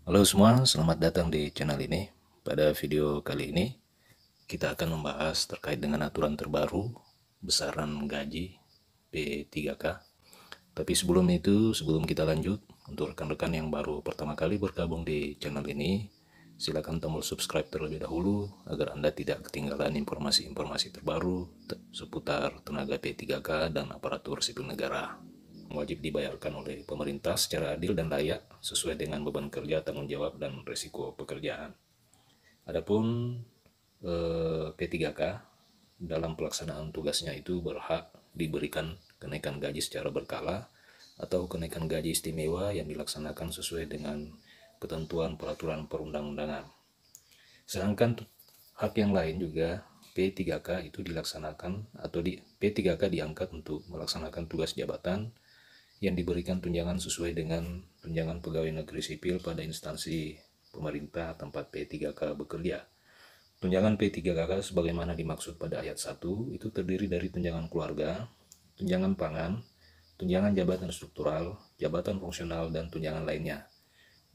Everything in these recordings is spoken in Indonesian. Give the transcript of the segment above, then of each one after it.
Halo semua, selamat datang di channel ini. Pada video kali ini, kita akan membahas terkait dengan aturan terbaru besaran gaji P3K. Tapi sebelum itu, sebelum kita lanjut, untuk rekan-rekan yang baru pertama kali bergabung di channel ini, silakan tombol subscribe terlebih dahulu agar Anda tidak ketinggalan informasi-informasi terbaru seputar tenaga P3K dan aparatur sipil negara. Wajib dibayarkan oleh pemerintah secara adil dan layak sesuai dengan beban kerja, tanggung jawab, dan risiko pekerjaan. Adapun P3K dalam pelaksanaan tugasnya itu berhak diberikan kenaikan gaji secara berkala atau kenaikan gaji istimewa yang dilaksanakan sesuai dengan ketentuan peraturan perundang-undangan. Sedangkan hak yang lain juga P3K itu dilaksanakan atau P3K diangkat untuk melaksanakan tugas jabatan yang diberikan tunjangan sesuai dengan tunjangan pegawai negeri sipil pada instansi pemerintah tempat P3K bekerja. Tunjangan P3K sebagaimana dimaksud pada ayat 1 itu terdiri dari tunjangan keluarga, tunjangan pangan, tunjangan jabatan struktural, jabatan fungsional, dan tunjangan lainnya.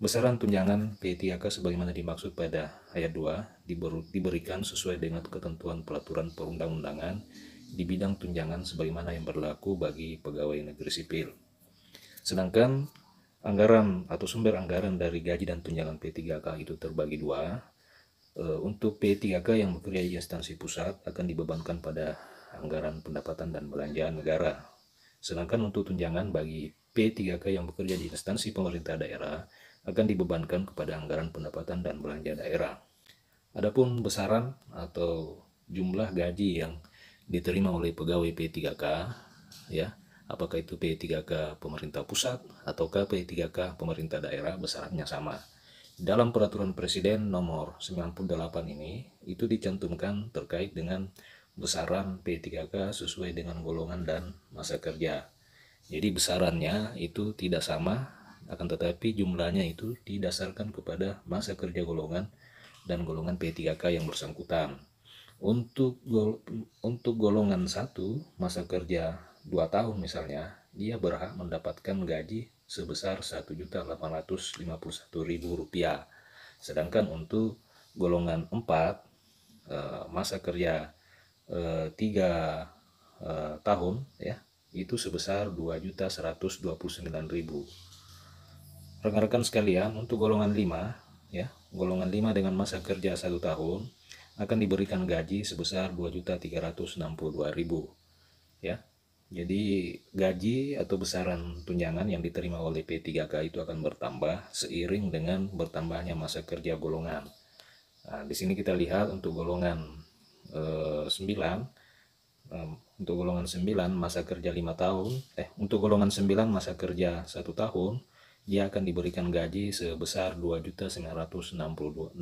Besaran tunjangan P3K sebagaimana dimaksud pada ayat 2 diberikan sesuai dengan ketentuan peraturan perundang-undangan di bidang tunjangan sebagaimana yang berlaku bagi pegawai negeri sipil. Sedangkan anggaran atau sumber anggaran dari gaji dan tunjangan P3K itu terbagi dua. Untuk P3K yang bekerja di instansi pusat akan dibebankan pada anggaran pendapatan dan belanja negara. Sedangkan untuk tunjangan bagi P3K yang bekerja di instansi pemerintah daerah akan dibebankan kepada anggaran pendapatan dan belanja daerah. Adapun besaran atau jumlah gaji yang diterima oleh pegawai P3K, ya, apakah itu P3K pemerintah pusat ataukah P3K pemerintah daerah, besarannya sama. Dalam peraturan presiden nomor 98 ini, itu dicantumkan terkait dengan besaran P3K sesuai dengan golongan dan masa kerja. Jadi besarannya itu tidak sama, akan tetapi jumlahnya itu didasarkan kepada masa kerja golongan dan golongan P3K yang bersangkutan. Untuk golongan 1, masa kerja 2 tahun misalnya, dia berhak mendapatkan gaji sebesar Rp1.851.000. Sedangkan untuk golongan 4, masa kerja 3 tahun, ya, itu sebesar Rp2.129.000. Rekan-rekan sekalian, untuk golongan 5, ya, golongan 5 dengan masa kerja 1 tahun akan diberikan gaji sebesar Rp2.362.000, ya. Jadi gaji atau besaran tunjangan yang diterima oleh P3K itu akan bertambah seiring dengan bertambahnya masa kerja golongan. Nah, di sini kita lihat untuk golongan 9, untuk golongan 9 masa kerja 5 tahun, untuk golongan 9 masa kerja 1 tahun, dia akan diberikan gaji sebesar Rp2.966.000.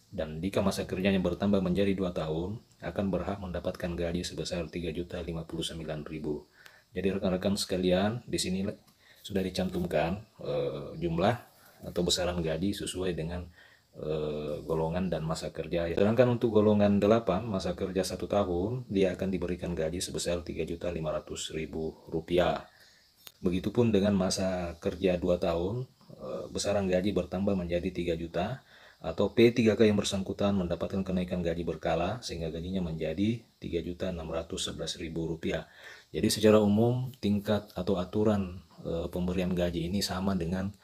Dan jika masa kerjanya bertambah menjadi 2 tahun, akan berhak mendapatkan gaji sebesar Rp3.059.000. Jadi rekan-rekan sekalian, di sini sudah dicantumkan jumlah atau besaran gaji sesuai dengan golongan dan masa kerja. Sedangkan untuk golongan 8, masa kerja 1 tahun, dia akan diberikan gaji sebesar Rp3.500.000. Begitupun dengan masa kerja 2 tahun, besaran gaji bertambah menjadi 3 juta atau P3K yang bersangkutan mendapatkan kenaikan gaji berkala sehingga gajinya menjadi Rp3.611.000. Jadi secara umum tingkat atau aturan pemberian gaji ini sama dengan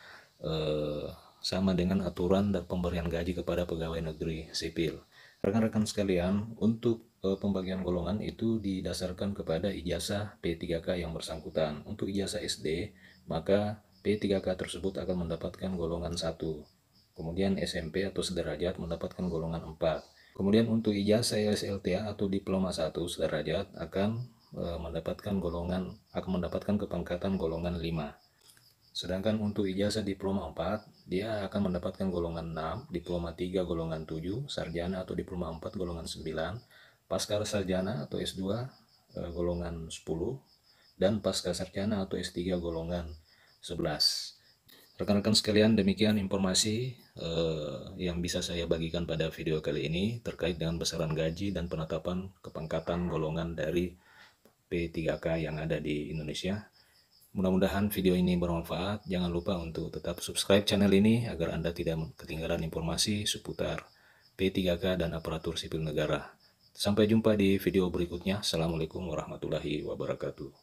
aturan dan pemberian gaji kepada pegawai negeri sipil. Rekan-rekan sekalian, untuk pembagian golongan itu didasarkan kepada ijazah P3K yang bersangkutan. Untuk ijazah SD, maka P3K tersebut akan mendapatkan golongan 1. Kemudian SMP atau sederajat mendapatkan golongan 4. Kemudian untuk ijazah SLTA atau diploma 1 sederajat akan mendapatkan kepangkatan golongan 5. Sedangkan untuk ijazah diploma 4, dia akan mendapatkan golongan 6, diploma 3 golongan 7, sarjana atau diploma 4 golongan 9, pasca sarjana atau S2 golongan 10, dan pasca sarjana atau S3 golongan 11. Rekan-rekan sekalian, demikian informasi yang bisa saya bagikan pada video kali ini terkait dengan besaran gaji dan penetapan kepangkatan golongan dari P3K yang ada di Indonesia. Mudah-mudahan video ini bermanfaat. Jangan lupa untuk tetap subscribe channel ini agar Anda tidak ketinggalan informasi seputar P3K dan aparatur sipil negara. Sampai jumpa di video berikutnya. Assalamualaikum warahmatullahi wabarakatuh.